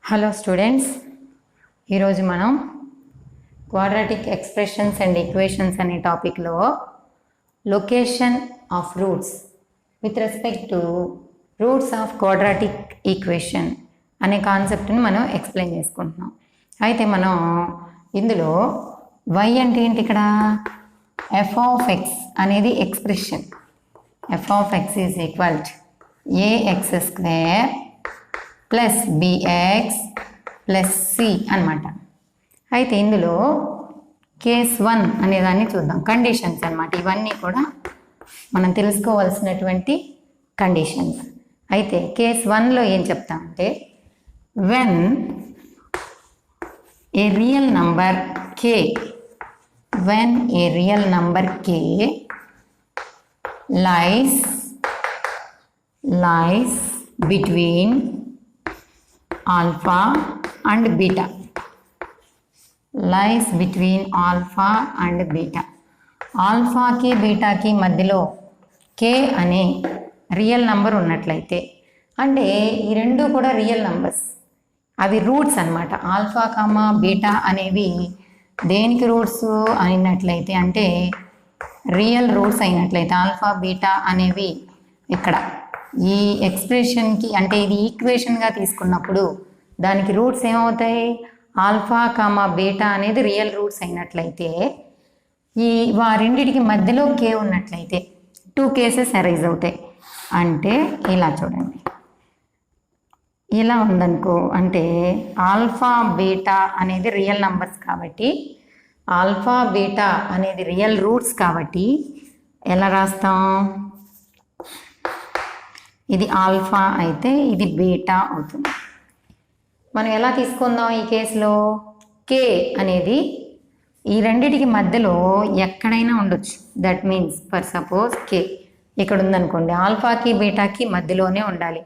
Hello students, ఈరోజు మనం quadratic expressions and equations అనే టాపిక్లో location of roots with respect to roots of quadratic equation అనే కాన్సెప్ట్ని మనం ఎక్స్ప్లెయిన్ చేసుకుంటున్నాం. అయితే మనం ఇందులో y అంటే ఏంటి, ఇక్కడ f of x అనేది expression. f of x is equal to ax square plus bx plus c అనమాట. అయితే ఇందులో కేస్ 1 అనేదాన్ని చూద్దాం. కండిషన్స్ అనమాట, ఇవన్నీ కూడా మనం తెలుసుకోవాల్సినటువంటి కండిషన్స్. అయితే కేస్ 1లో ఏం చెప్తామంటే, when a real number k, when a real number k lies between alpha and beta, lies between alpha and beta. ఆల్ఫాకి బీటాకి మధ్యలో k అనే రియల్ నంబర్ ఉన్నట్లయితే, అంటే ఈ రెండు కూడా రియల్ నంబర్స్, అవి రూట్స్ అన్నమాట. ఆల్ఫా కామా బీటా అనేవి దేనికి రూట్స్ అయినట్లయితే, అంటే రియల్ రూట్స్ అయినట్లయితే ఆల్ఫా బీటా అనేవి ఇక్కడ ఈ ఎక్స్ప్రెషన్కి, అంటే ఇది ఈక్వేషన్గా తీసుకున్నప్పుడు దానికి రూట్స్ ఏమవుతాయి, ఆల్ఫా కామా బీటా అనేది రియల్ రూట్స్ అయినట్లయితే, ఈ రెండింటికి మధ్యలో k ఉన్నట్లయితే 2 కేసెస్ అరైజ్ అవుతాయి. అంటే ఇలా చూడండి, ఇలా ఉందనుకో, అంటే ఆల్ఫా బీటా అనేది రియల్ నంబర్స్ కాబట్టి, ఆల్ఫా బీటా అనేది రియల్ రూట్స్ కాబట్టి ఎలా రాస్తాం, ఇది ఆల్ఫా అయితే ఇది బీటా అవుతుంది. మనం ఎలా తీసుకుందాం ఈ కేసులో, k అనేది ఈ రెండిటికి మధ్యలో ఎక్కడైనా ఉండొచ్చు. That means for suppose k ఇక్కడ ఉందనుకోండి, ఆల్ఫాకి బీటాకి మధ్యలోనే ఉండాలి.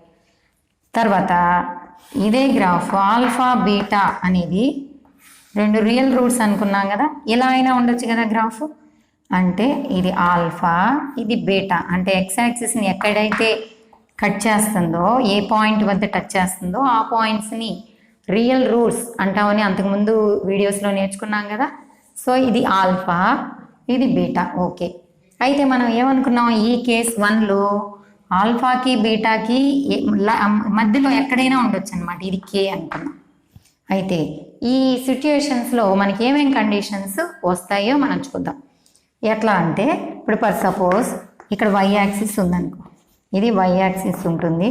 తర్వాత ఇదే గ్రాఫ్ ఆల్ఫా బీటా అనేది రెండు రియల్ రూట్స్ అనుకున్నాం కదా, ఇలా అయినా ఉండొచ్చు కదా గ్రాఫ్. అంటే ఇది ఆల్ఫా, ఇది బీటా, అంటే ఎక్స్ యాక్సిస్ని ఎక్కడైతే కట్ చేస్తుందో, ఏ పాయింట్ వద్ద టచ్ చేస్తుందో ఆ పాయింట్స్ని రియల్ రూట్స్ అంటామని అంతకుముందు వీడియోస్లో నేర్చుకున్నాం కదా. సో ఇది ఆల్ఫా, ఇది బీటా. ఓకే, అయితే మనం ఏమనుకున్నాం, ఈ కేస్ 1లో ఆల్ఫాకి బీటాకి మధ్యలో ఎక్కడైనా ఉండొచ్చు అనమాట, ఇది k అనుకున్నాం. అయితే ఈ సిచ్యుయేషన్స్లో మనకి ఏమేమి కండిషన్స్ వస్తాయో మనం చూద్దాం. ఎట్లా అంటే, ఇప్పుడు ఫర్ సపోజ్ ఇక్కడ y యాక్సిస్ ఉందనుకో, ఇది y యాక్సిస్ ఉంటుంది,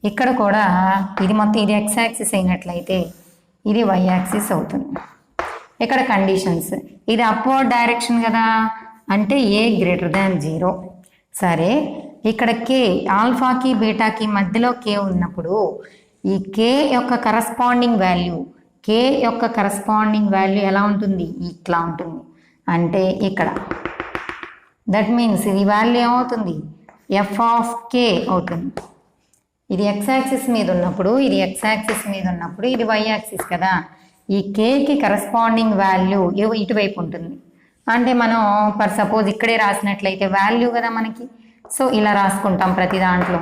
ఇక్కడ కూడా ఇది మొత్తం ఇది x యాక్సిస్ అయినట్లయితే ఇది y యాక్సిస్ అవుతుంది. ఇక్కడ కండిషన్స్, ఇది అప్వర్డ్ డైరెక్షన్ కదా, అంటే a గ్రేటర్ దాన్ 0. సరే, ఇక్కడ k ఆల్ఫాకి బీటాకి మధ్యలో k ఉన్నప్పుడు ఈ k యొక్క కరస్పాండింగ్ వాల్యూ ఎలా ఉంటుంది, ఇట్లా ఉంటుంది. అంటే ఇక్కడ దట్ మీన్స్ ఈ వాల్యూ ఏమవుతుంది, f ఆఫ్ k అవుతుంది. ఇది x యాక్సిస్ మీద ఉన్నప్పుడు, ఇది x యాక్సిస్ మీద ఉన్నప్పుడు, ఇది y యాక్సిస్ కదా, ఈ kకి కరస్పాండింగ్ వాల్యూ ఇటువైపు ఉంటుంది. అంటే మనం ఫర్ సపోజ్ ఇక్కడే రాసినట్లయితే వాల్యూ కదా మనకి, సో ఇలా రాసుకుంటాం ప్రతి దాంట్లో.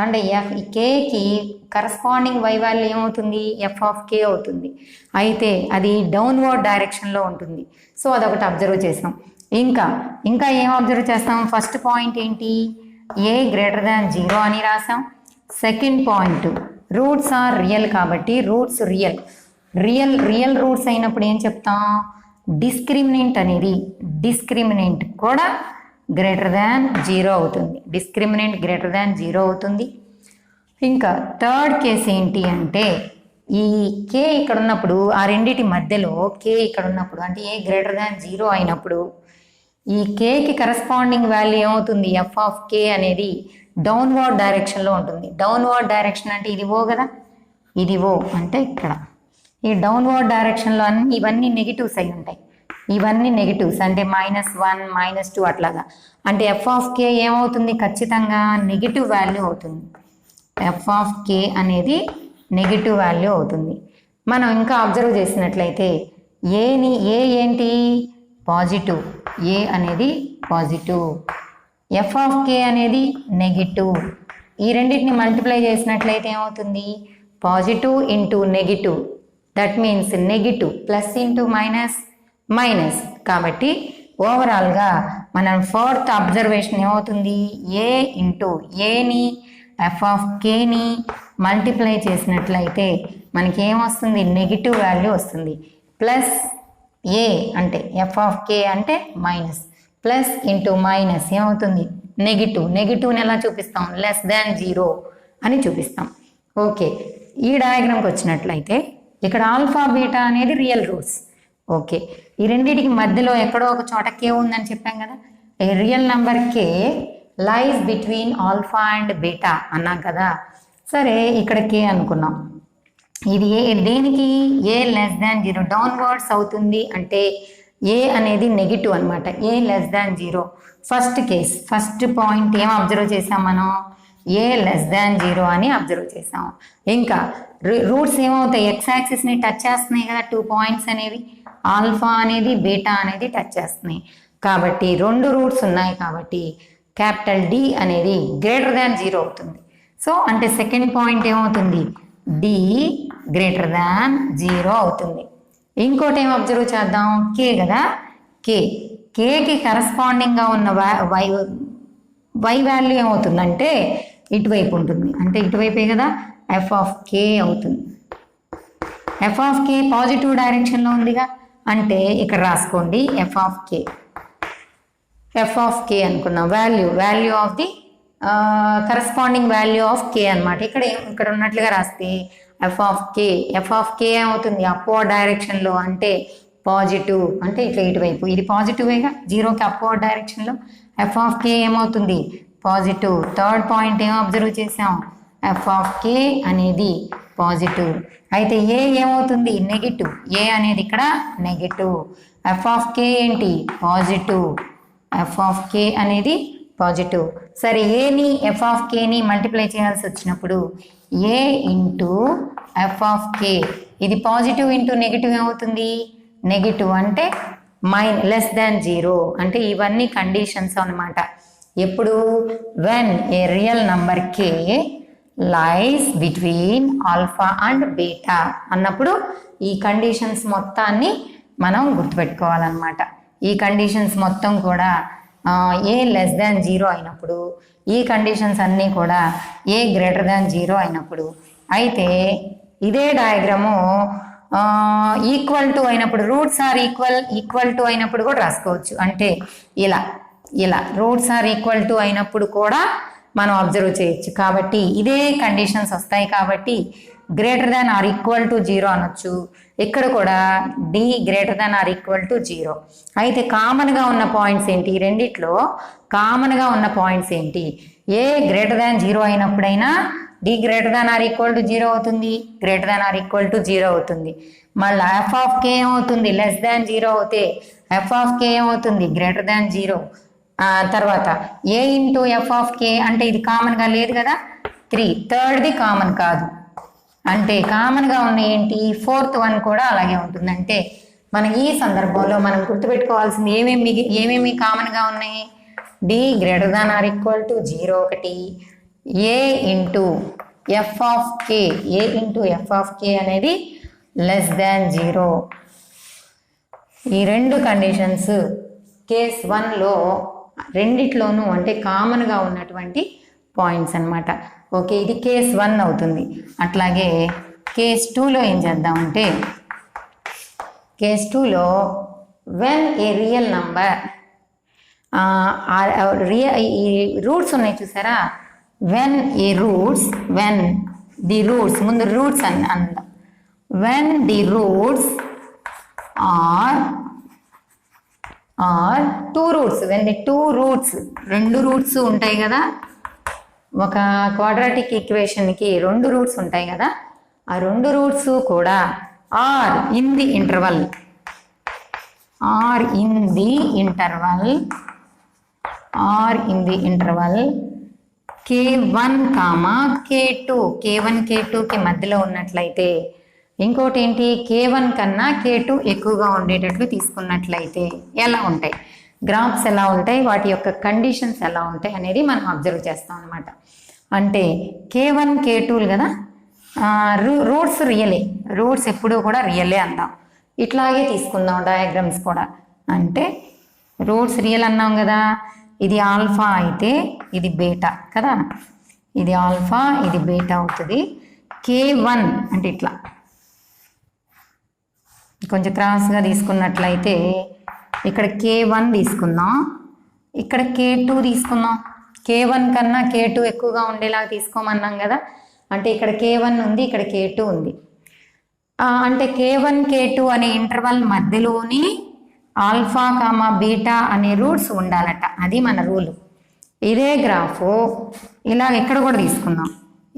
అంటే ఈ kకి కరస్పాండింగ్ y వాల్యూ ఏమవుతుంది, f ఆఫ్ k అవుతుంది. అయితే అది డౌన్వర్డ్ డైరెక్షన్లో ఉంటుంది. సో అదొకటి అబ్జర్వ్ చేసాం. ఇంకా ఏం అబ్జర్వ్ చేస్తాం, ఫస్ట్ పాయింట్ ఏంటి, a గ్రేటర్ దాన్ 0 అని రాసాం. Second point, roots are real కాబట్టి, రూట్స్ రియల్ రూట్స్ అయినప్పుడు ఏం చెప్తాం, డిస్క్రిమినెంట్ కూడా గ్రేటర్ దాన్ 0 అవుతుంది. డిస్క్రిమినెంట్ గ్రేటర్ దాన్ 0 అవుతుంది. ఇంకా థర్డ్ కేస్ ఏంటి అంటే, ఈ k ఇక్కడ ఉన్నప్పుడు, ఆ రెండింటి మధ్యలో k ఇక్కడ ఉన్నప్పుడు, అంటే a గ్రేటర్ దాన్ 0 అయినప్పుడు ఈ kకి కరస్పాండింగ్ వాల్యూ ఏమవుతుంది, f ఆఫ్ k అనేది డౌన్వర్డ్ డైరెక్షన్లో ఉంటుంది. డౌన్వర్డ్ డైరెక్షన్ అంటే ఇది ఓ కదా, ఇది ఓ అంటే ఇక్కడ ఈ డౌన్వర్డ్ డైరెక్షన్లో ఇవన్నీ నెగిటివ్స్ అయి ఉంటాయి. ఇవన్నీ నెగిటివ్స్ అంటే -1 -2 అట్లాగా. అంటే f ఆఫ్ k ఏమవుతుంది, ఖచ్చితంగా నెగిటివ్ వాల్యూ అవుతుంది. f ఆఫ్ k అనేది నెగిటివ్ వాల్యూ అవుతుంది. మనం ఇంకా అబ్జర్వ్ చేసినట్లయితే ఏ ఏంటి, పాజిటివ్, a అనేది పాజిటివ్, f ఆఫ్ k అనేది నెగిటివ్. ఈ రెండింటిని మల్టిప్లై చేసినట్లయితే ఏమవుతుంది, positive into negative, that means negative, plus into minus minus. కాబట్టి ఓవరాల్గా మనం ఫోర్త్ అబ్జర్వేషన్ ఏమవుతుంది, ఏ ఇంటూ ఏని ఎఫ్ ఆఫ్ కేని మల్టిప్లై చేసినట్లయితే మనకి ఏమొస్తుంది, నెగిటివ్ వాల్యూ వస్తుంది. ప్లస్ ఏ అంటే ఎఫ్ ఆఫ్ కే అంటే మైనస్, ప్లస్ ఇంటూ మైనస్ ఏమవుతుంది, నెగిటివ్. నెగిటివ్ని ఎలా చూపిస్తాం, లెస్ దాన్ 0 అని చూపిస్తాం. ఓకే, ఈ డయాగ్రామ్కి వచ్చినట్లయితే ఇక్కడ ఆల్ఫా బీటా అనేది రియల్ రూట్స్. ఓకే, ఈ రెండింటికి మధ్యలో ఎక్కడో ఒక చోట కే ఉందని చెప్పాం కదా. ఏ real number K lies between alpha and beta అన్నాం కదా. సరే, ఇక్కడ కే అనుకున్నాం. ఇది దేనికి, ఏ లెస్ దాన్ 0 డౌన్వర్డ్స్ అవుతుంది అంటే ఏ అనేది నెగిటివ్ అనమాట. A less than 0 first case, first point ఏం అబ్జర్వ్ చేసాం మనం, ఏ లెస్ దాన్ 0 అని అబ్జర్వ్ చేసాం. ఇంకా రూట్స్ ఏమవుతాయి, ఎక్స్ యాక్సిస్ని టచ్ చేస్తున్నాయి కదా, 2 పాయింట్స్ అనేవి, ఆల్ఫా అనేది బీటా అనేది టచ్ చేస్తున్నాయి. కాబట్టి 2 రూట్స్ ఉన్నాయి కాబట్టి క్యాపిటల్ డి అనేది గ్రేటర్ దాన్ 0 అవుతుంది. సో అంటే సెకండ్ పాయింట్ ఏమవుతుంది, డి గ్రేటర్ దాన్ 0 అవుతుంది. ఇంకోటి ఏం అబ్జర్వ్ చేద్దాం, కే కదా, కేకి కరస్పాండింగ్గా ఉన్న వై వాల్యూ ఏమవుతుందంటే ఇటువైపు ఉంటుంది, అంటే ఇటువైపే కదా, ఎఫ్ ఆఫ్ కే అవుతుంది. ఎఫ్ ఆఫ్ కే పాజిటివ్ డైరెక్షన్లో ఉందిగా, అంటే ఇక్కడ రాసుకోండి ఎఫ్ ఆఫ్ కే అనుకున్నాం. Value of the corresponding value of k అనమాట. ఇక్కడ ఉన్నట్లుగా రాస్తే ఎఫ్ ఆఫ్ కే ఏమవుతుంది, అప్వర్డ్ డైరెక్షన్లో, అంటే పాజిటివ్, అంటే ఇట్లా ఇటువైపు, ఇది పాజిటివేగా, 0కి అప్వర్డ్ డైరెక్షన్లో. ఎఫ్ ఆఫ్ కే ఏమవుతుంది, పాజిటివ్. థర్డ్ పాయింట్ ఏం అబ్జర్వ్ చేసాం, ఎఫ్ ఆఫ్ కే అనేది పాజిటివ్. అయితే ఏ ఏమవుతుంది, నెగిటివ్. ఏ అనేది ఇక్కడ నెగిటివ్. ఎఫ్ ఆఫ్ కే ఏంటి, పాజిటివ్. ఎఫ్ ఆఫ్ కే అనేది పాజిటివ్. సరే, ఏని ఎఫ్ ఆఫ్ కేని మల్టిప్లై చేయాల్సి వచ్చినప్పుడు ఏ ఇంటూ ఎఫ్ ఆఫ్ కే, ఇది పాజిటివ్ ఇంటూ నెగిటివ్ ఏమవుతుంది, నెగిటివ్. అంటే లెస్ దాన్ 0, అంటే ఇవన్నీ కండిషన్స్ అన్నమాట. ఎప్పుడు, when a real number K lies between alpha and beta అన్నప్పుడు ఈ కండిషన్స్ మొత్తాన్ని మనం గుర్తుపెట్టుకోవాలన్నమాట. ఈ కండిషన్స్ మొత్తం కూడా ఏ లెస్ దాన్ 0 అయినప్పుడు, ఈ కండిషన్స్ అన్నీ కూడా ఏ గ్రేటర్ దాన్ 0 అయినప్పుడు. అయితే ఇదే డయాగ్రాము ఈక్వల్ టు అయినప్పుడు, రూట్స్ ఆర్ ఈక్వల్ టు అయినప్పుడు కూడా రాసుకోవచ్చు. అంటే ఇలా రూట్స్ ఆర్ ఈక్వల్ టు అయినప్పుడు కూడా మనం అబ్జర్వ్ చేయొచ్చు. కాబట్టి ఇదే కండిషన్స్ వస్తాయి కాబట్టి greater than or equal to 0 అనొచ్చు. ఇక్కడ కూడా D greater than or equal to 0. అయితే కామన్గా ఉన్న పాయింట్స్ ఏంటి, ఈ రెండిట్లో కామన్గా ఉన్న పాయింట్స్ ఏంటి, ఏ గ్రేటర్ దాన్ 0 అయినప్పుడైనా d greater than or equal to 0 అవుతుంది, greater than or equal to 0 అవుతుంది. మళ్ళీ ఎఫ్ ఆఫ్ కే ఏమవుతుంది, లెస్ దాన్ 0 అవుతే ఎఫ్ ఆఫ్ కే ఏమవుతుంది, గ్రేటర్ దాన్ 0. తర్వాత ఏ ఇంటూ ఎఫ్ ఆఫ్ కే, అంటే ఇది కామన్గా లేదు కదా, 3. థర్డ్ది కామన్ కాదు, అంటే కామన్గా ఉన్న ఏంటి, ఫోర్త్ వన్ కూడా అలాగే ఉంటుంది. అంటే మనం ఈ సందర్భంలో మనం గుర్తుపెట్టుకోవాల్సింది ఏమేమి కామన్గా ఉన్నాయి, D greater than or equal to 0 ఒకటి, ఏ ఇంటూ ఎఫ్ ఆఫ్ కే అనేది లెస్ దాన్ 0. ఈ రెండు కండిషన్స్ కేస్ 1లో రెండిట్లోనూ అంటే కామన్గా ఉన్నటువంటి పాయింట్స్ అన్నమాట. ఓకే, ఇది కేస్ 1 అవుతుంది. అట్లాగే కేస్ 2లో ఏం చేద్దామంటే, కేస్ 2లో వెన్ ఏ రియల్ నంబర్, ఈ రూట్స్ ఉన్నాయి చూసారా, వెన్ ది రూట్స్ ముందు రూట్స్ అని అందాం. When the roots are 2 roots, when the 2 roots, 2 roots ఉంటాయి కదా, ఒక క్వాడ్రాటిక్ ఈక్వేషన్కి 2 రూట్స్ ఉంటాయి కదా, ఆ 2 రూట్స్ కూడా are in the interval K1, K2, K1, K2కి మధ్యలో ఉన్నట్లయితే, ఇంకోటి ఏంటి, K1 కన్నా K2 ఎక్కువగా ఉండేటట్లు తీసుకున్నట్లయితే ఎలా ఉంటాయి, గ్రాఫ్స్ ఎలా ఉంటాయి, వాటి యొక్క కండిషన్స్ ఎలా ఉంటాయి అనేది మనం అబ్జర్వ్ చేస్తాం అనమాట. అంటే K1, K2 కదా, రూట్స్ రియలే, రూట్స్ ఎప్పుడూ కూడా రియలే అందాం. ఇట్లాగే తీసుకుందాం డయాగ్రామ్స్ కూడా. అంటే రూట్స్ రియల్ అన్నాం కదా, ఇది ఆల్ఫా అయితే ఇది బీటా కదా, ఇది ఆల్ఫా ఇది బీటా అవుతుంది. K1 అంటే ఇట్లా కొంచెం క్రాస్గా తీసుకున్నట్లయితే ఇక్కడ K1 తీసుకుందాం, ఇక్కడ K2 తీసుకుందాం. K1 కన్నా K2 ఎక్కువగా ఉండేలాగా తీసుకోమన్నాం కదా. అంటే ఇక్కడ K1 ఉంది, ఇక్కడ K2 ఉంది. అంటే K1 K2 అనే ఇంటర్వల్ మధ్యలోని ఆల్ఫా కామా బీటా అనే రూట్స్ ఉండాలట. అది మన రూలు. ఇదే గ్రాఫ్ ఇలా ఇక్కడ కూడా తీసుకుందాం.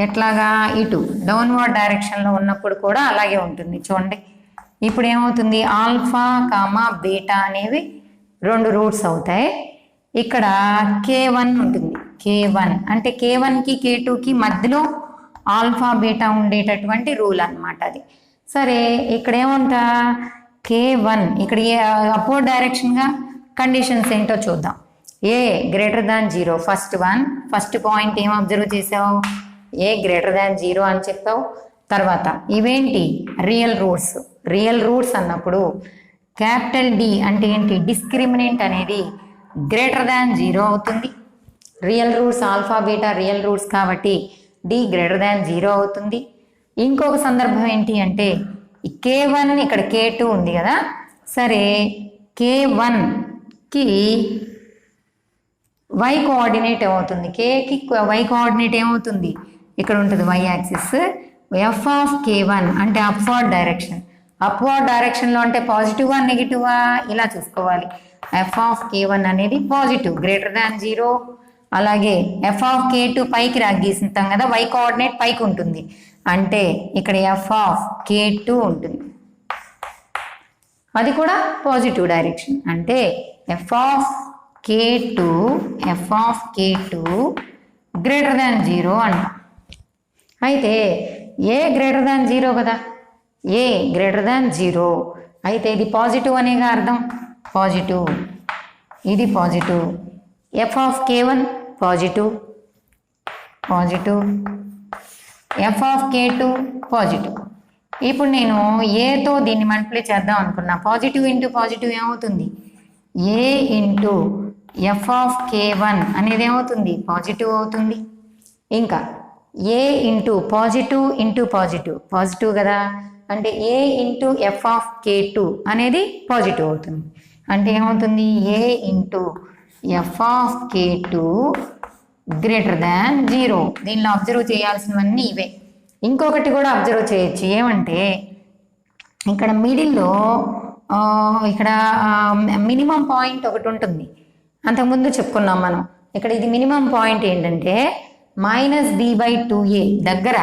ఎట్లాగా, ఇటు డౌన్వర్డ్ డైరెక్షన్లో ఉన్నప్పుడు కూడా అలాగే ఉంటుంది. చూడండి ఇప్పుడు ఏమవుతుంది, ఆల్ఫా కామా బీటా అనేవి 2 రూట్స్ అవుతాయి. ఇక్కడ K1 ఉంటుంది. K1 అంటే K1కి K2కి మధ్యలో ఆల్ఫా బీటా ఉండేటటువంటి రూల్ అనమాట అది. సరే ఇక్కడ ఏమంటా, K1 ఇక్కడ అపోర్డ్ డైరెక్షన్గా కండిషన్స్ ఏంటో చూద్దాం. ఏ గ్రేటర్ దాన్ 0 ఫస్ట్ పాయింట్ ఏం అబ్జర్వ్ చేసావు, ఏ గ్రేటర్ దాన్ 0 అని చెప్పావు. తర్వాత ఇవేంటి, రియల్ రూట్స్ అన్నప్పుడు క్యాపిటల్ డి అంటే ఏంటి, డిస్క్రిమినెంట్ అనేది గ్రేటర్ దాన్ 0 అవుతుంది. Real roots alpha beta real roots కాబట్టి డి గ్రేటర్ దాన్ 0 అవుతుంది. ఇంకొక సందర్భం ఏంటి అంటే K1 ఇక్కడ K2 ఉంది కదా. సరే K1కి y కోఆర్డినేట్ ఏమవుతుంది, Kకి y కోఆర్డినేట్ ఏమవుతుంది, ఇక్కడ ఉంటుంది y axis. f of K1 అంటే అప్వర్డ్ డైరెక్షన్లో అంటే పాజిటివా నెగిటివా ఇలా చూసుకోవాలి. f ఆఫ్ K1 అనేది పాజిటివ్ గ్రేటర్ దాన్ 0. అలాగే f ఆఫ్ K2 పైకి గీస్తాం కదా, y కోఆర్డినేట్ పైకి ఉంటుంది. అంటే ఇక్కడ f ఆఫ్ K2 ఉంటుంది, అది కూడా పాజిటివ్ డైరెక్షన్. అంటే f of K2 greater than 0 అంట. అయితే ఏ గ్రేటర్ దాన్ 0 కదా, ఏ గ్రేటర్ దాన్ 0 అయితే ఇది పాజిటివ్ అనేగా అర్థం. పాజిటివ్, ఇది positive. f of K1 positive, f of K2 positive. ఇప్పుడు నేను ఏతో దీన్ని మల్టిప్లై చేద్దాం అనుకున్నా. పాజిటివ్ ఇంటూ పాజిటివ్ ఏమవుతుంది, a into f of K1 అనేది ఏమవుతుంది, పాజిటివ్ అవుతుంది. ఇంకా ఏ ఇంటూ పాజిటివ్ కదా, అంటే ఏ ఇంటూ f ఆఫ్ K2 అనేది పాజిటివ్ అవుతుంది. అంటే ఏమవుతుంది, a into f of K2 greater than 0. దీనిలో అబ్జర్వ్ చేయాల్సినవన్నీ ఇవే. ఇంకొకటి కూడా అబ్జర్వ్ చేయొచ్చు, ఏమంటే ఇక్కడ మిడిల్లో ఇక్కడ మినిమం పాయింట్ ఒకటి ఉంటుంది. అంతకుముందు చెప్పుకున్నాం మనం. ఇక్కడ ఇది మినిమం పాయింట్ ఏంటంటే -b/2a దగ్గర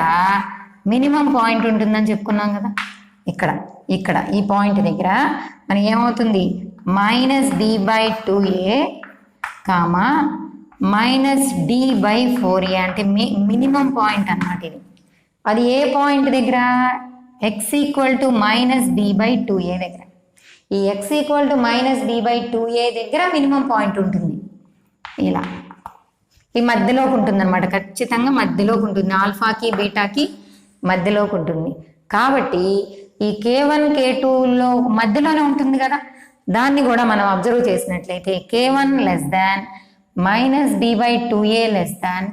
మినిమం పాయింట్ ఉంటుందని చెప్పుకున్నాం కదా. ఇక్కడ ఈ పాయింట్ దగ్గర మనకి ఏమవుతుంది, -b/2a -d/4a అంటే మినిమం పాయింట్ అన్నమాట ఇది. అది ఏ పాయింట్ దగ్గర, x = -b/2a దగ్గర. ఈ x = -b/2a దగ్గర మినిమం పాయింట్ ఉంటుంది. ఇలా ఈ మధ్యలోకి ఉంటుంది అనమాట, ఖచ్చితంగా మధ్యలోకి ఉంటుంది. ఆల్ఫాకి బీటాకి మధ్యలోకి ఉంటుంది. కాబట్టి ఈ K1 K2లో మధ్యలోనే ఉంటుంది కదా. దాన్ని కూడా మనం అబ్జర్వ్ చేసినట్లయితే K1 -b/2a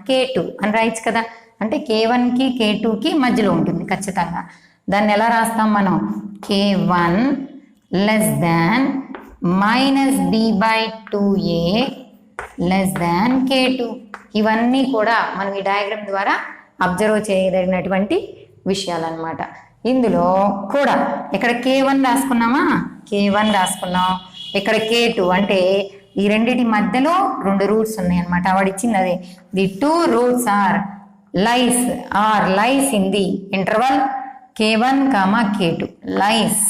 K2 అని రాయొచ్చు కదా. అంటే K1కి K2కి మధ్యలో ఉంటుంది ఖచ్చితంగా. దాన్ని ఎలా రాస్తాం మనం, K1 -b/2a K2. ఇవన్నీ కూడా మనం ఈ డయాగ్రామ్ ద్వారా అబ్జర్వ్ చేయదగినటువంటి విషయాలన్నమాట. ఇందులో కూడా ఇక్కడ K1 రాసుకున్నామా, K1 రాసుకున్నాం. ఇక్కడ K2 అంటే ఈ రెండింటి మధ్యలో 2 రూట్స్ ఉన్నాయి అన్నమాట. వాడు ఇచ్చింది అదే, the 2 roots lies in the interval K1, K2. Lies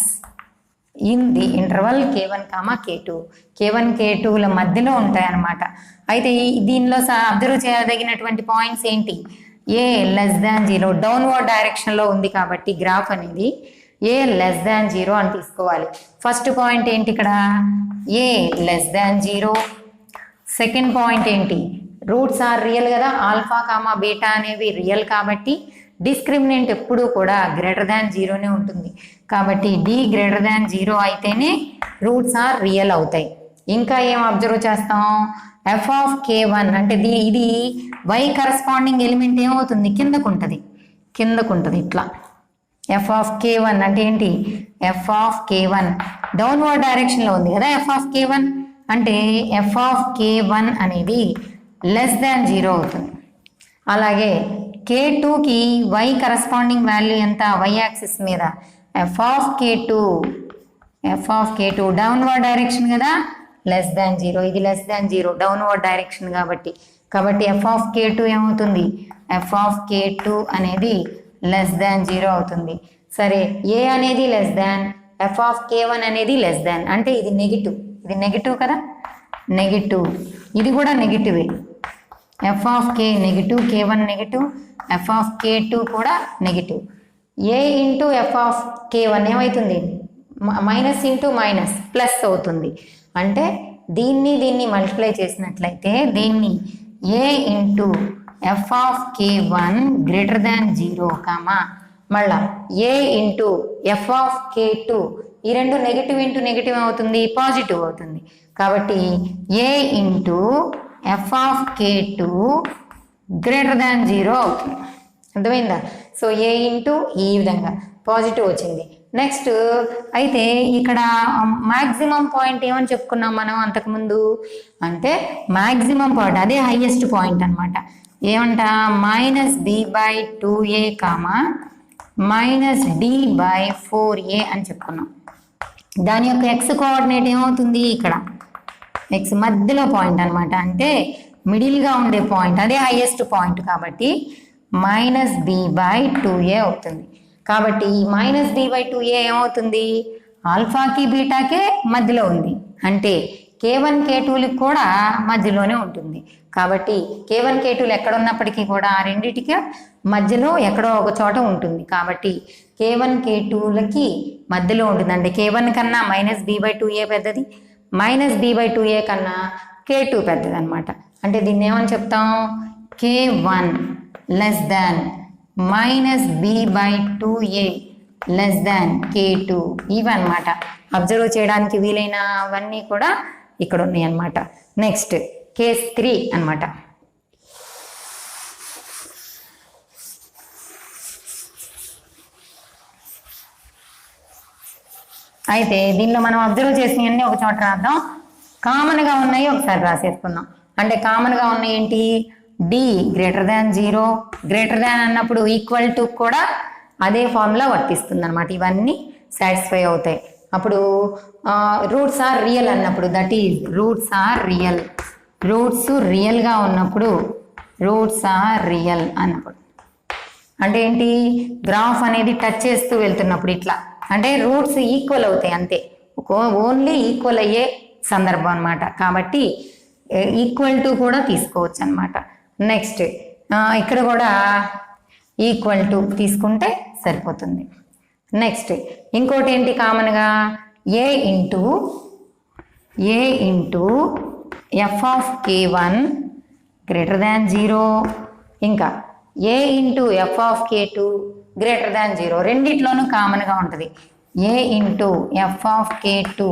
in the interval K1, K2. K1, K2ల మధ్యలో ఉంటాయి అన్నమాట. అయితే దీనిలో అబ్జర్వ్ చేయదగినటువంటి పాయింట్స్ ఏంటి, ఏ <0 డౌన్వర్డ్ డైరెక్షన్లో ఉంది కాబట్టి గ్రాఫ్ అనేది ఏ <0 అని తీసుకోవాలి. ఫస్ట్ పాయింట్ ఏంటి ఇక్కడ, ఏ <0. సెకండ్ పాయింట్ ఏంటి, రూట్స్ రియల్ కదా, ఆల్ఫా కామా బీటా అనేవి రియల్ కాబట్టి డిస్క్రిమినెంట్ ఎప్పుడూ కూడా గ్రేటర్ దాన్ జీరోనే ఉంటుంది. కాబట్టి డి గ్రేటర్ దాన్ జీరో అయితేనే రూట్స్ ఆర్ రియల్ అవుతాయి. ఇంకా ఏం అబ్జర్వ్ చేస్తాం, ఎఫ్ ఆఫ్ k1 అంటే ఇది y కరస్పాండింగ్ ఎలిమెంట్ ఏమవుతుంది, కిందకు ఉంటుంది ఇట్లా. ఎఫ్ ఆఫ్ k1 అంటే ఏంటి, ఎఫ్ ఆఫ్ k1 డౌన్వర్డ్ డైరెక్షన్లో ఉంది కదా. ఎఫ్ ఆఫ్ k1 అంటే ఎఫ్ ఆఫ్ k1 అనేది లెస్ దాన్ జీరో అవుతుంది. అలాగే k2కి y కరస్పాండింగ్ వాల్యూ ఎంత, y యాక్సిస్ మీద F of k2 downward direction కదా, లెస్ దాన్ జీరో. ఇది less than zero downward direction కాబట్టి ఎఫ్ ఆఫ్ k2 ఏమవుతుంది, ఎఫ్ ఆఫ్ k2 అనేది లెస్ దాన్ జీరో అవుతుంది. సరే, ఏ అనేది less than, F of k1 అనేది లెస్ దాన్ అంటే ఇది నెగిటివ్ కదా, నెగిటివ్. ఇది కూడా నెగిటివే. F of k negative, k1 negative, f of k2 కూడా negative. A into f of k1 ఏమవుతుంది, మైనస్ ఇంటూ మైనస్ ప్లస్ అవుతుంది. అంటే దీన్ని మల్టిప్లై చేసినట్లయితే దీన్ని a into f of k1 greater than zero comma మళ్ళా a into f of k2, ఈ రెండు నెగిటివ్ ఇంటూ నెగిటివ్ అవుతుంది, పాజిటివ్ అవుతుంది. కాబట్టి a into f of k2 greater than zero అవుతుంది. అర్థమైందా? సో ఏ ఇంటూ ఈ విధంగా పాజిటివ్ వచ్చింది. నెక్స్ట్ అయితే ఇక్కడ మ్యాక్సిమం పాయింట్ ఏమని చెప్పుకున్నాం మనం అంతకుముందు, అంటే మ్యాక్సిమం పాయింట్ అదే హైయెస్ట్ పాయింట్ అనమాట. ఏమంట, -b/2a -d/4a అని చెప్పుకున్నాం. దాని యొక్క ఎక్స్ కోఆర్డినేట్ ఏమవుతుంది, ఇక్కడ ఎక్స్ మధ్యలో పాయింట్ అనమాట, అంటే మిడిల్గా ఉండే పాయింట్, అదే హైయెస్ట్ పాయింట్ కాబట్టి -b/2a అవుతుంది. కాబట్టి ఈ -b/2a ఏమవుతుంది, ఆల్ఫాకి బీటాకే మధ్యలో ఉంది, అంటే k1 k2లకు కూడా మధ్యలోనే ఉంటుంది. కాబట్టి k1 k2లు ఎక్కడ ఉన్నప్పటికీ కూడా ఆ రెండింటికి మధ్యలో ఎక్కడో ఒక చోట ఉంటుంది. కాబట్టి k1 k2లకి మధ్యలో ఉంటుంది. అంటే k1 కన్నా -b/2a పెద్దది, -b/2a కన్నా k2 పెద్దది అనమాట. అంటే దీన్ని ఏమని చెప్తాం, k1 less than -b/2a less than k2 ఇవన్నమాట. అబ్జర్వ్ చేయడానికి వీలైనవన్నీ కూడా ఇక్కడ ఉన్నాయి అన్నమాట. నెక్స్ట్ కేస్ 3 అన్నమాట. అయితే దీనిలో మనం అబ్జర్వ్ చేసినవన్నీ ఒక చోట రాద్దాం. కామన్గా ఉన్నాయి ఒకసారి రాసేసుకుందాం. అంటే కామన్గా ఉన్నాయి ఏంటి, D greater than zero, greater than అన్నప్పుడు ఈక్వల్ టు కూడా అదే ఫార్ములా వర్తిస్తుంది అనమాట. ఇవన్నీ సాటిస్ఫై అవుతాయి. అప్పుడు రూట్స్ ఆర్ రియల్ అన్నప్పుడు, that is roots are real, roots రియల్గా ఉన్నప్పుడు, రూట్స్ ఆర్ రియల్ అన్నప్పుడు అంటే ఏంటి, గ్రాఫ్ అనేది టచ్ చేస్తూ వెళ్తున్నప్పుడు ఇట్లా, అంటే రూట్స్ ఈక్వల్ అవుతాయి అంతే, ఓన్లీ ఈక్వల్ అయ్యే సందర్భం అనమాట. కాబట్టి ఈక్వల్ టు కూడా తీసుకోవచ్చు అనమాట. నెక్స్ట్ ఇక్కడ కూడా ఈక్వల్ టు తీసుకుంటే సరిపోతుంది. నెక్స్ట్ ఇంకోటి ఏంటి కామన్గా, a into f of k1 greater than zero, ఇంకా a into f of k2 greater than zero. రెండిట్లోనూ కామన్గా ఉంటుంది. A into f of k2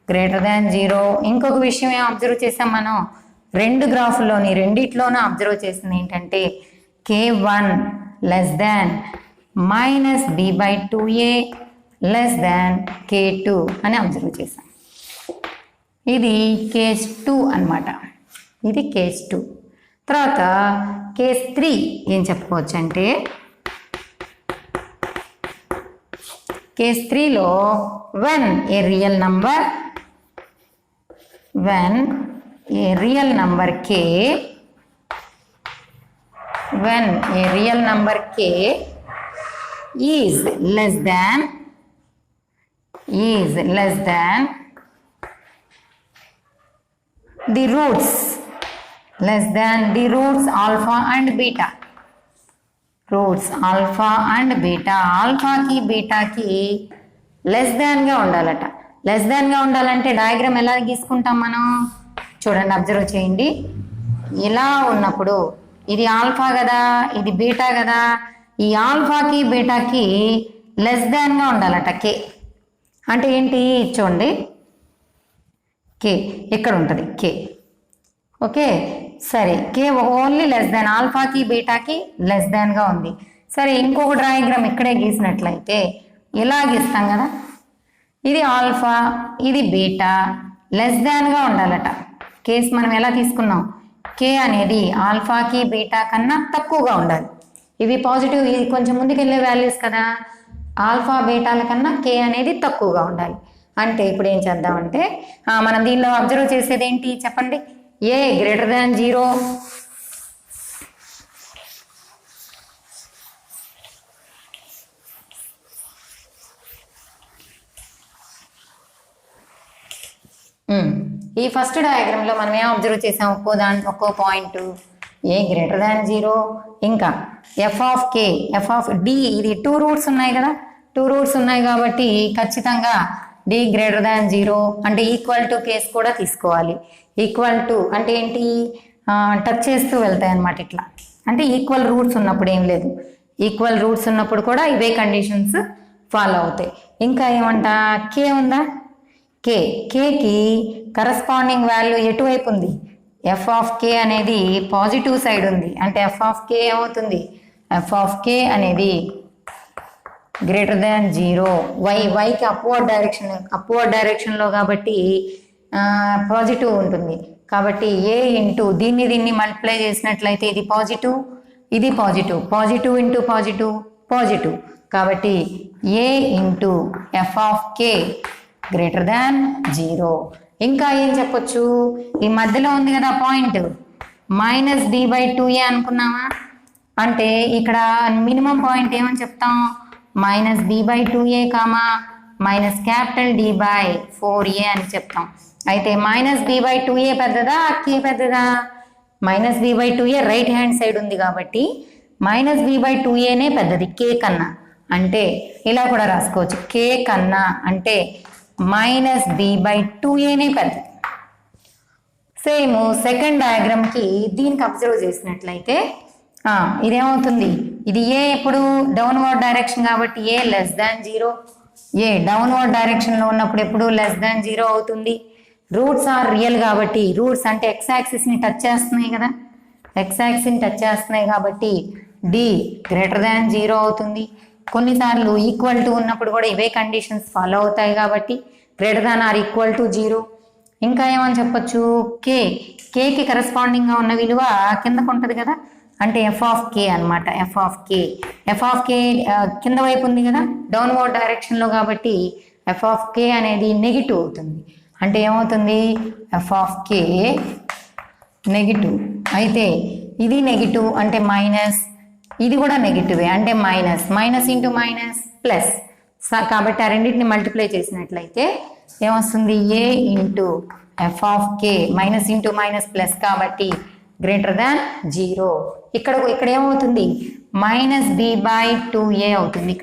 greater than zero. ఇంకొక విషయం ఏం అబ్జర్వ్ చేసాం మనం, రెండు గ్రాఫ్లోని రెండిట్లోనూ అబ్జర్వ్ చేసింది ఏంటంటే k1 less than -b/2a less than k2 అని అబ్జర్వ్ చేసాం. ఇది కేస్ 2 అన్నమాట. ఇది కేస్ 2. తర్వాత కేస్ 3 ఏం చెప్పుకోవచ్చు అంటే, case 3లో when a real number k is less than the roots alpha and beta. Roots alpha and beta, ఆల్ఫాకి బీటాకి లెస్ దాన్గా ఉండాలట. లెస్ దాన్గా ఉండాలంటే డయాగ్రామ్ ఎలా గీసుకుంటాం మనం, చూడండి అబ్జర్వ్ చేయండి. ఇలా ఉన్నప్పుడు ఇది ఆల్ఫా కదా, ఇది బీటా కదా, ఈ ఆల్ఫాకి బీటాకి లెస్ దాన్గా ఉండాలట కే. అంటే ఏంటి చూడండి, కే ఇక్కడ ఉంటుంది కే. ఓకే సరే, కే ఓన్లీ లెస్ దాన్, ఆల్ఫాకి బీటాకి లెస్ దాన్గా ఉంది. సరే ఇంకొక డయాగ్రామ్ ఇక్కడే గీసినట్లయితే ఇలా గీస్తాం కదా, ఇది ఆల్ఫా ఇది బీటా లెస్ దాన్గా ఉండాలట. కేసు మనం ఎలా తీసుకున్నాం, కే అనేది ఆల్ఫాకి బీటా కన్నా తక్కువగా ఉండాలి. ఇవి పాజిటివ్, ఇది కొంచెం ముందుకెళ్ళే వాల్యూస్ కదా, ఆల్ఫా బీటాల కన్నా కే అనేది తక్కువగా ఉండాలి. అంటే ఇప్పుడు ఏం చేద్దామంటే మనం దీనిలో అబ్జర్వ్ చేసేది ఏంటి చెప్పండి, ఏ గ్రేటర్ దాన్ 0, ఈ ఫస్ట్ డయాగ్రామ్లో మనం ఏం అబ్జర్వ్ చేసాం, ఒక్కో పాయింట్ ఏ గ్రేటర్ దాన్ 0, ఇంకా f of k f of D, ఇది 2 రూట్స్ ఉన్నాయి కదా, 2 రూట్స్ ఉన్నాయి కాబట్టి ఖచ్చితంగా డి గ్రేటర్ దాన్ 0 అంటే ఈక్వల్ టు కేస్ కూడా తీసుకోవాలి. ఈక్వల్ టు అంటే ఏంటి, టచ్ చేస్తూ వెళ్తాయి అన్నమాట ఇట్లా, అంటే ఈక్వల్ రూట్స్ ఉన్నప్పుడు ఏం లేదు, ఈక్వల్ రూట్స్ ఉన్నప్పుడు కూడా ఇవే కండిషన్స్ ఫాలో అవుతాయి. ఇంకా ఏమంట, కే ఉందా, కేకి కరస్పాండింగ్ వాల్యూ ఎటువైపు ఉంది, ఎఫ్ ఆఫ్ కే అనేది పాజిటివ్ సైడ్ ఉంది. అంటే ఎఫ్ ఆఫ్ కే ఏమవుతుంది, ఎఫ్ ఆఫ్ కే అనేది గ్రేటర్ దాన్ 0, వైకి అప్వర్డ్ డైరెక్షన్లో కాబట్టి పాజిటివ్ ఉంటుంది. కాబట్టి ఏ ఇంటూ దీన్ని మల్టిప్లై చేసినట్లయితే ఇది పాజిటివ్, ఇది positive, positive into positive positive. కాబట్టి a into f of k greater than 0. ఇంకా ఏం చెప్పొచ్చు, ఈ మధ్యలో ఉంది కదా పాయింట్ -d/2a అనుకున్నామా, అంటే ఇక్కడ మినిమం పాయింట్ ఏమని చెప్తాం, -b/2a -D/4a అని చెప్తాం. అయితే -b/2a పెద్దదా కే పెద్దదా, -b/2a రైట్ హ్యాండ్ సైడ్ ఉంది కాబట్టి -b/2aనే పెద్దది కే కన్నా. అంటే ఇలా కూడా రాసుకోవచ్చు, కే కన్నా అంటే -b/2aనే పెద్దది. సేమ్ సెకండ్ డయాగ్రామ్కి దీనికి అబ్జర్వ్ చేసినట్లయితే ఇదేమవుతుంది, ఇది ఏ ఎప్పుడు డౌన్వర్డ్ డైరెక్షన్ కాబట్టి ఏ లెస్ దాన్ 0, ఏ డౌన్వర్డ్ డైరెక్షన్లో ఉన్నప్పుడు ఎప్పుడు లెస్ దాన్ 0 అవుతుంది. రూట్స్ ఆర్ రియల్ కాబట్టి, రూట్స్ అంటే ఎక్స్ యాక్సిస్ని టచ్ చేస్తున్నాయి కదా, ఎక్స్ యాక్సిస్ని టచ్ చేస్తున్నాయి కాబట్టి డి గ్రేటర్ దాన్ 0 అవుతుంది. కొన్నిసార్లు ఈక్వల్ టు ఉన్నప్పుడు కూడా ఇవే కండిషన్స్ ఫాలో అవుతాయి కాబట్టి greater than or equal to 0. ఇంకా ఏమని చెప్పొచ్చు, కేకి కరస్పాండింగ్గా ఉన్న విలువ కిందకు ఉంటుంది కదా, అంటే ఎఫ్ ఆఫ్ కే అనమాట. ఎఫ్ ఆఫ్ కే కింద వైపు ఉంది కదా డౌన్వర్డ్ డైరెక్షన్లో కాబట్టి ఎఫ్ ఆఫ్ కే అనేది నెగిటివ్ అవుతుంది. అంటే ఏమవుతుంది, ఎఫ్ ఆఫ్ కే నెగిటివ్ అయితే ఇది నెగిటివ్ అంటే మైనస్, ఇది కూడా నెగిటివే అంటే మైనస్ ఇంటూ మైనస్ ప్లస్. కాబట్టి ఆ రెండింటిని మల్టిప్లై చేసినట్లయితే ఏమొస్తుంది, a into f of k minus into minus plus కాబట్టి గ్రేటర్ దాన్ 0. ఇక్కడ ఏమవుతుంది, -b/2a అవుతుంది.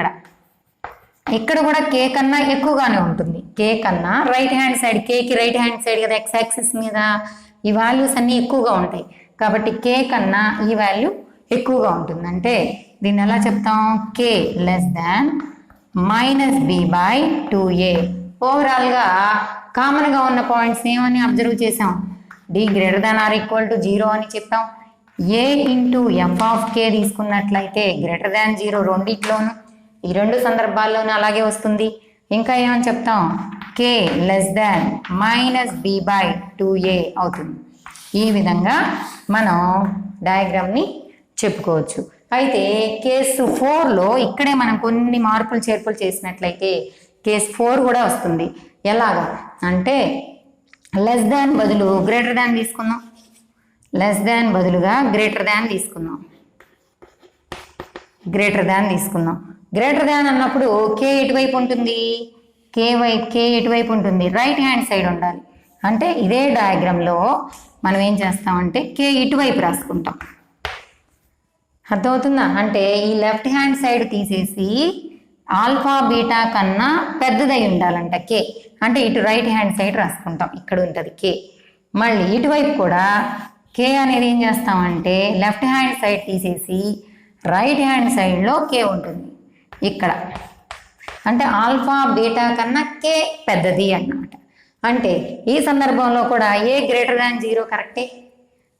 ఇక్కడ కూడా కే కన్నా ఎక్కువగానే ఉంటుంది, కే కన్నా రైట్ హ్యాండ్ సైడ్, కేకి రైట్ హ్యాండ్ సైడ్ కదా ఎక్స్ యాక్సిస్ మీద, ఈ వాల్యూస్ అన్నీ ఎక్కువగా ఉంటాయి కాబట్టి కే కన్నా ఈ వాల్యూ ఎక్కువగా ఉంటుంది. అంటే దీన్ని ఎలా చెప్తాం, కే లెస్ దాన్ -b/2a. ఓవరాల్గా కామన్గా ఉన్న పాయింట్స్ ఏమని అబ్జర్వ్ చేసాం, D greater than or equal to 0 అని చెప్పాం. A into f of k తీసుకున్నట్లయితే గ్రేటర్ దాన్ 0 రెండిట్లోనూ, ఈ రెండు సందర్భాల్లోనూ అలాగే వస్తుంది. ఇంకా ఏమని చెప్తాం, కే లెస్ దాన్ -b/2a అవుతుంది. ఈ విధంగా మనం డయాగ్రామ్ని చెప్పుకోవచ్చు. అయితే కేసు 4లో ఇక్కడే మనం కొన్ని మార్పులు చేర్పులు చేసినట్లయితే కేసు 4 కూడా వస్తుంది. ఎలాగా అంటే లెస్ దాన్ బదులు గ్రేటర్ దాన్ తీసుకుందాం, లెస్ దాన్ బదులుగా గ్రేటర్ దాన్ తీసుకుందాం. గ్రేటర్ దాన్ అన్నప్పుడు కే ఎటువైపు ఉంటుంది, కే ఎటువైపు ఉంటుంది, రైట్ హ్యాండ్ సైడ్ ఉండాలి. అంటే ఇదే డయాగ్రామ్లో మనం ఏం చేస్తామంటే కే ఇటువైపు రాసుకుంటాం. అర్థమవుతుందా, అంటే ఈ లెఫ్ట్ హ్యాండ్ సైడ్ తీసేసి ఆల్ఫా బీటా కన్నా పెద్దదై ఉండాలంట కే, అంటే ఇటు రైట్ హ్యాండ్ సైడ్ రాసుకుంటాం. ఇక్కడ ఉంటుంది కే. మళ్ళీ ఇటువైపు కూడా కే అనేది ఏం చేస్తామంటే లెఫ్ట్ హ్యాండ్ సైడ్ తీసేసి రైట్ హ్యాండ్ సైడ్లో కే ఉంటుంది ఇక్కడ. అంటే ఆల్ఫా బీటా కన్నా కే పెద్దది అన్నమాట. అంటే ఈ సందర్భంలో కూడా ఏ గ్రేటర్ దాన్ 0 కరెక్టే.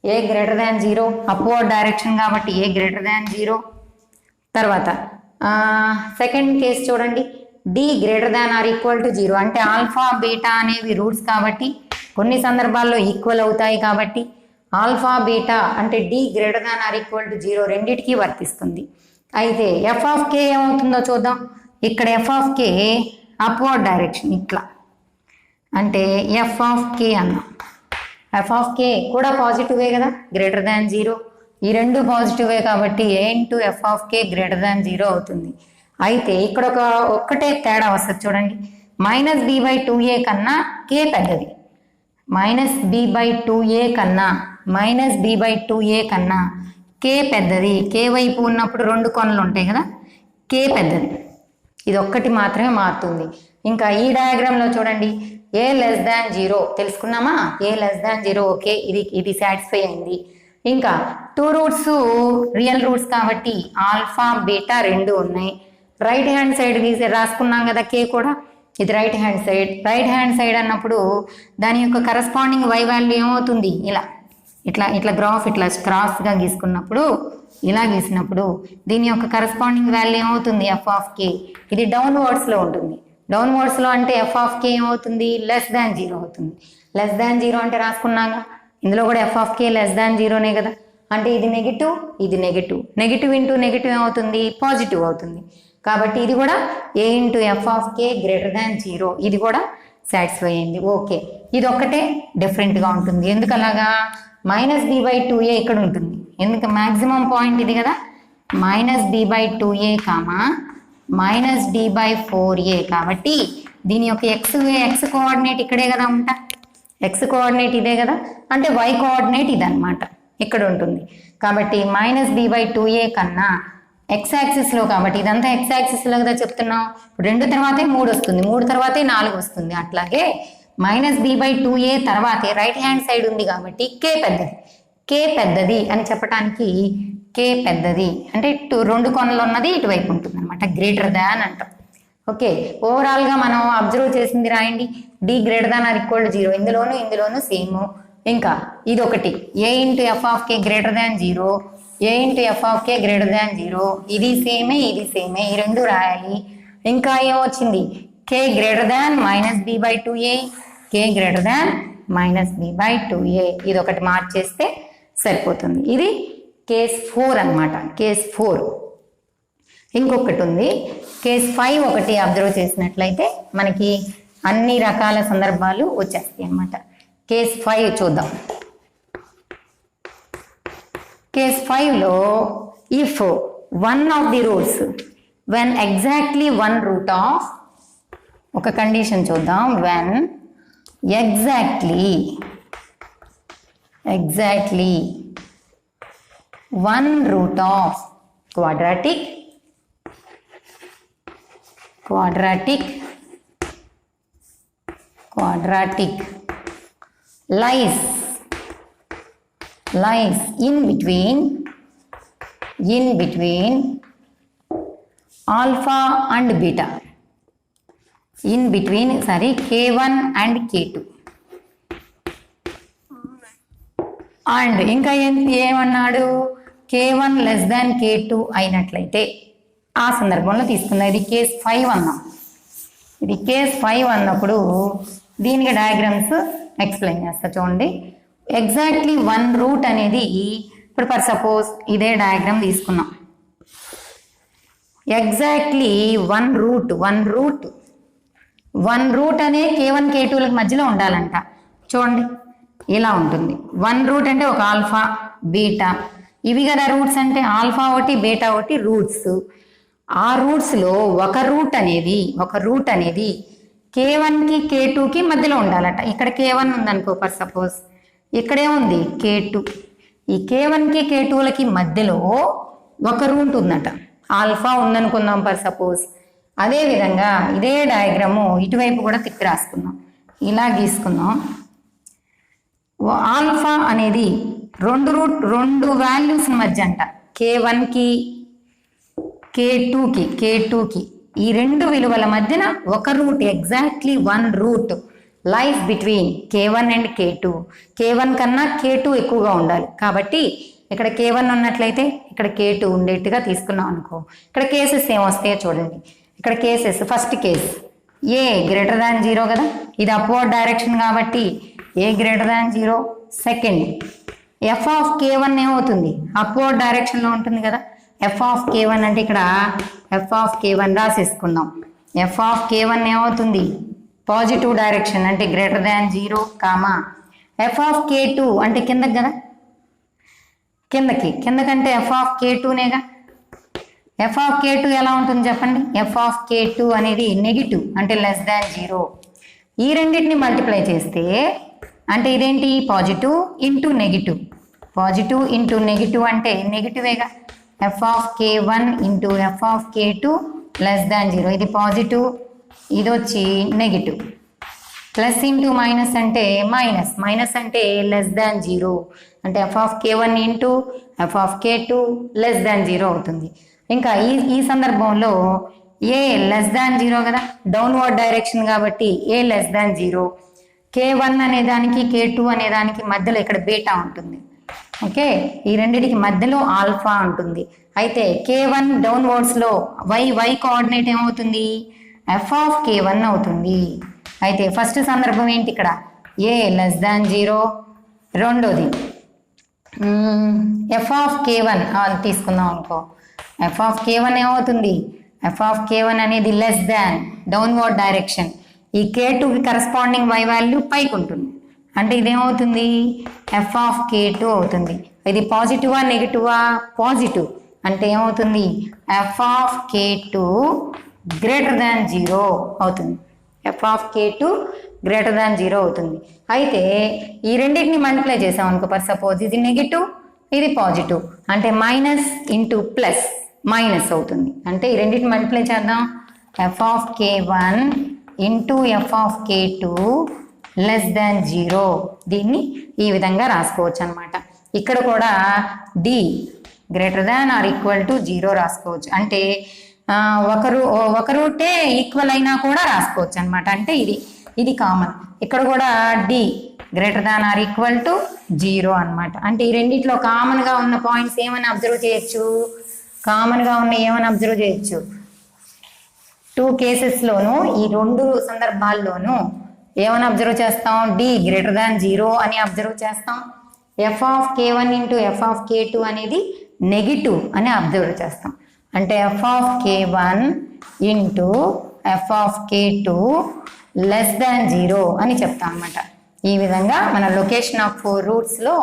A greater than 0 upward direction కాబట్టి ఏ గ్రేటర్ దాన్ 0. తర్వాత సెకండ్ కేసు చూడండి, D greater than or equal to 0. అంటే ఆల్ఫా బీటా అనేవి రూట్స్ కాబట్టి కొన్ని సందర్భాల్లో ఈక్వల్ అవుతాయి కాబట్టి ఆల్ఫా బీటా అంటే D greater than or equal to 0 రెండింటికి వర్తిస్తుంది. అయితే ఎఫ్ ఆఫ్ కే ఏమవుతుందో చూద్దాం. ఇక్కడ f of K upward direction ఇట్లా, అంటే ఎఫ్ ఆఫ్ కే అన్నాం. ఎఫ్ ఆఫ్ కే కూడా పాజిటివే కదా, గ్రేటర్ దాన్ 0. ఈ రెండు పాజిటివే కాబట్టి a into f of k greater than 0 అవుతుంది. అయితే ఇక్కడ ఒక్కటే తేడా వస్తుంది చూడండి, మైనస్ బి బై 2a కన్నా కే పెద్దది. మైనస్ బి బై 2a కన్నా మైనస్ బి బై 2a కన్నా కే పెద్దది. కే వైపు ఉన్నప్పుడు రెండు కొనలు ఉంటాయి కదా, కే పెద్దది. ఇది ఒక్కటి మాత్రమే మారుతుంది. ఇంకా ఈ డయాగ్రామ్లో చూడండి, ఏ లెస్ దాన్ 0 తెలుసుకున్నామా, ఏ లెస్ దాన్ 0 ఓకే, ఇది సాటిస్ఫై అయింది. ఇంకా 2 రూట్స్ రియల్ రూట్స్ కాబట్టి ఆల్ఫా బీటా రెండు ఉన్నాయి. రైట్ హ్యాండ్ సైడ్ రాసుకున్నాం కదా కే కూడా, ఇది right hand side. Right hand side అన్నప్పుడు దాని యొక్క కరస్పాండింగ్ వై వాల్యూ ఏమవుతుంది, ఇట్లా గ్రాఫ్ ఇట్లా క్రాస్గా గీసుకున్నప్పుడు, ఇలా గీసినప్పుడు దీని యొక్క కరస్పాండింగ్ వాల్యూ ఏమవుతుంది, ఎఫ్ ఆఫ్ కే. ఇది డౌన్వర్డ్స్లో ఉంటుంది. డౌన్వర్డ్స్లో అంటే ఎఫ్ ఆఫ్ కే ఏమవుతుంది, లెస్ దాన్ 0 అవుతుంది. లెస్ దాన్ 0 అంటే రాసుకున్నాగా, ఇందులో కూడా f of k less than 0నే కదా. అంటే ఇది నెగిటివ్, ఇది నెగిటివ్. నెగిటివ్ ఇంటూ నెగిటివ్ ఏమవుతుంది, పాజిటివ్ అవుతుంది. కాబట్టి ఇది కూడా a into f of k greater than 0, ఇది కూడా సాటిస్ఫై అయింది. ఓకే, ఇది ఒక్కటే డిఫరెంట్గా ఉంటుంది. ఎందుకు అలాగా, మైనస్ బి బై 2a ఇక్కడ ఉంటుంది. ఎందుకు మ్యాక్సిమం పాయింట్ ఇది కదా, minus b by 2a comma minus d by 4a. కాబట్టి దీని యొక్క ఎక్స్ కోఆర్డినేట్ ఇక్కడే కదా ఉంటా, ఎక్స్ కోఆర్డినేట్ ఇదే కదా, అంటే వై కోఆర్డినేట్ ఇదనమాట ఇక్కడ ఉంటుంది. కాబట్టి మైనస్ బి బై 2a కన్నా ఎక్స్ యాక్సిస్లో, కాబట్టి ఇదంతా ఎక్స్ యాక్సిస్లో కదా చెప్తున్నాం. 2 తర్వాతే 3 వస్తుంది, 3 తర్వాతే 4 వస్తుంది. అట్లాగే మైనస్ బి బై 2a తర్వాతే రైట్ హ్యాండ్ సైడ్ ఉంది కాబట్టి కే పెద్దది. కే పెద్దది అని చెప్పడానికి కే పెద్దది అంటే రెండు కొనలు ఉన్నది ఇటువైపు ఉంటుంది అనమాట, గ్రేటర్ దాన్ అంటాం. ఓకే, ఓవరాల్గా మనం అబ్జర్వ్ చేసింది రాయండి, d greater than or equal to 0 ఇందులోను సేమ్. ఇంకా ఇది ఒకటి, ఏ into f of k greater than 0, a into f of k greater than 0, ఇది సేమే ఇది సేమే, ఈ రెండు రాయాలి. ఇంకా ఏమొచ్చింది, k greater than minus b by 2a, k greater than minus b by 2a, ఇది ఒకటి మార్చేస్తే సరిపోతుంది. ఇది కేస్ 4 అనమాట, కేస్ 4. ఇంకొకటి ఉంది కేస్ 5. ఒకటి అబ్జర్వ్ చేసినట్లయితే మనకి అన్ని రకాల సందర్భాలు వచ్చేస్తాయి అన్నమాట. కేస్ 5 చూద్దాం. కేస్ 5లో if one of the roots when exactly one root of, ఒక కండిషన్ చూద్దాం, when exactly one root of quadratic lies in between alpha and beta, k1 and k2. And ఇంకా ఏమన్నాడు, k1 లెస్ దాన్ k2 అయినట్లయితే ఆ సందర్భంలో తీసుకుందాం. ఇది case 5 అన్నాం. ఇది కేస్ 5 అన్నప్పుడు దీనికి డయాగ్రామ్స్ ఎక్స్ప్లెయిన్ చేస్తా చూడండి. ఎగ్జాక్ట్లీ వన్ రూట్ అనేది, ఇప్పుడు ఫర్ సపోజ్ ఇదే డయాగ్రామ్ తీసుకున్నాం. ఎగ్జాక్ట్లీ వన్ రూట్ అనే k1 k2లకు మధ్యలో ఉండాలంట. చూడండి ఇలా ఉంటుంది. వన్ రూట్ అంటే ఒక ఆల్ఫా బీటా, ఇవి కదా రూట్స్. అంటే ఆల్ఫా ఒకటి బీటా ఒకటి రూట్స్. ఆ రూట్స్లో ఒక రూట్ అనేది k1కి k2కి మధ్యలో ఉండాలట. ఇక్కడ k1 ఉందనుకో ఫర్ సపోజ్, ఇక్కడే ఉంది k2. ఈ k1కి k2లకి మధ్యలో ఒక రూట్ ఉందట, ఆల్ఫా ఉందనుకుందాం ఫర్ సపోజ్. అదేవిధంగా ఇదే డయాగ్రాము ఇటువైపు కూడా తిప్పి రాసుకుందాం, ఇలా గీసుకుందాం. ఆల్ఫా అనేది రెండు వాల్యూస్ మధ్య అంట, k1కి K2కి ఈ రెండు విలువల మధ్యన ఒక root, exactly 1 root lies between K1 and K2. K1 కన్నా K2 ఎక్కువగా ఉండాలి. కాబట్టి ఇక్కడ K1 ఉన్నట్లయితే ఇక్కడ K2 ఉండేట్టుగా తీసుకున్నాం అనుకో. ఇక్కడ కేసెస్ ఏమొస్తాయో చూడండి. ఇక్కడ cases, first case A greater than 0 కదా, ఇది అప్వర్డ్ డైరెక్షన్ కాబట్టి A greater than 0. Second F of K1 ఏమవుతుంది, అప్వర్డ్ డైరెక్షన్లో ఉంటుంది కదా. ఎఫ్ ఆఫ్ K1 అంటే ఇక్కడ ఎఫ్ ఆఫ్ K1 రాసేసుకుందాం. ఎఫ్ ఆఫ్ K1 ఏమవుతుంది, పాజిటివ్ డైరెక్షన్ అంటే greater than 0, f of K2 అంటే కిందకి కదా, కిందకంటే ఎఫ్ ఆఫ్ K2నేగా. ఎఫ్ ఆఫ్ K2 ఎలా ఉంటుంది చెప్పండి. ఎఫ్ ఆఫ్ K2 అనేది నెగిటివ్ అంటే లెస్ దాన్ 0. ఈ రెండింటిని మల్టిప్లై చేస్తే అంటే ఇదేంటి, positive into negative. Positive into negative అంటే నెగిటివేగా. F of K1 into f of K2 less than 0. ఇది పాజిటివ్, ఇది వచ్చి నెగిటివ్. ప్లస్ ఇంటూ మైనస్ అంటే మైనస్ అంటే లెస్ దాన్ 0 అంటే f of K1 into f of K2 less than 0 అవుతుంది. ఇంకా ఈ సందర్భంలో ఏ లెస్ దాన్ 0 కదా, డౌన్వర్డ్ డైరెక్షన్ కాబట్టి ఏ లెస్ దాన్ 0. K1 అనే దానికి K2 అనే దానికి మధ్యలో ఇక్కడ బీటా ఉంటుంది. ఓకే, ఈ రెండింటికి మధ్యలో ఆల్ఫా ఉంటుంది. అయితే K1 డౌన్వర్డ్స్లో వై కోఆర్డినేట్ ఏమవుతుంది, ఎఫ్ ఆఫ్ K1 అవుతుంది. అయితే ఫస్ట్ సందర్భం ఏంటి, ఇక్కడ ఏ లెస్ దాన్ 0. రెండోది ఎఫ్ ఆఫ్ K1 తీసుకుందాం అనుకో. ఎఫ్ ఆఫ్ K1 ఏమవుతుంది, ఎఫ్ ఆఫ్ K1 అనేది లెస్ దాన్ డౌన్వర్డ్ డైరెక్షన్. ఈ K2కి కరస్పాండింగ్ y వాల్యూ పైకి ఉంటుంది అంటే ఇదేమవుతుంది, ఎఫ్ ఆఫ్ K2 అవుతుంది. ఇది పాజిటివా నెగిటివా, పాజిటివ్ అంటే ఏమవుతుంది, F of K2 greater than 0 అవుతుంది. F of K2 greater than 0 అవుతుంది. అయితే ఈ రెండింటిని మల్టిప్లై చేసాం అనుకో, ఫర్ సపోజ్ ఇది నెగిటివ్ ఇది పాజిటివ్ అంటే మైనస్ ఇంటూ ప్లస్ మైనస్ అవుతుంది. అంటే ఈ రెండింటిని మల్టిప్లై చేద్దాం. F of K1 into f of K2 less than 0. దీన్ని ఈ విధంగా రాసుకోవచ్చు అనమాట. ఇక్కడ కూడా D greater than or equal to 0 రాసుకోవచ్చు. అంటే ఒక రూటే ఈక్వల్ అయినా కూడా రాసుకోవచ్చు అనమాట. అంటే ఇది కామన్. ఇక్కడ కూడా D greater than or equal to 0 అనమాట. అంటే ఈ రెండిట్లో కామన్గా ఉన్న పాయింట్స్ ఏమని అబ్జర్వ్ చేయొచ్చు, అబ్జర్వ్ చేయొచ్చు. 2 కేసెస్లోనూ ఈ 2 సందర్భాల్లోనూ ఏమని అబ్జర్వ్ చేస్తాం, డి గ్రేటర్ దాన్ 0 అని అబ్జర్వ్ చేస్తాం. F of K1 into f of K2 అనేది నెగిటివ్ అని అబ్జర్వ్ చేస్తాం. అంటే f of K1 into f of K2 less than 0 అని చెప్తాం అనమాట. ఈ విధంగా మన లొకేషన్ ఆఫ్ 4 రూట్స్లో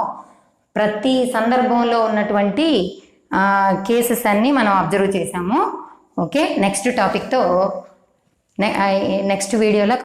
ప్రతి సందర్భంలో ఉన్నటువంటి కేసెస్ అన్నీ మనం అబ్జర్వ్ చేసాము. ఓకే, నెక్స్ట్ టాపిక్తో నెక్స్ట్ వీడియోలో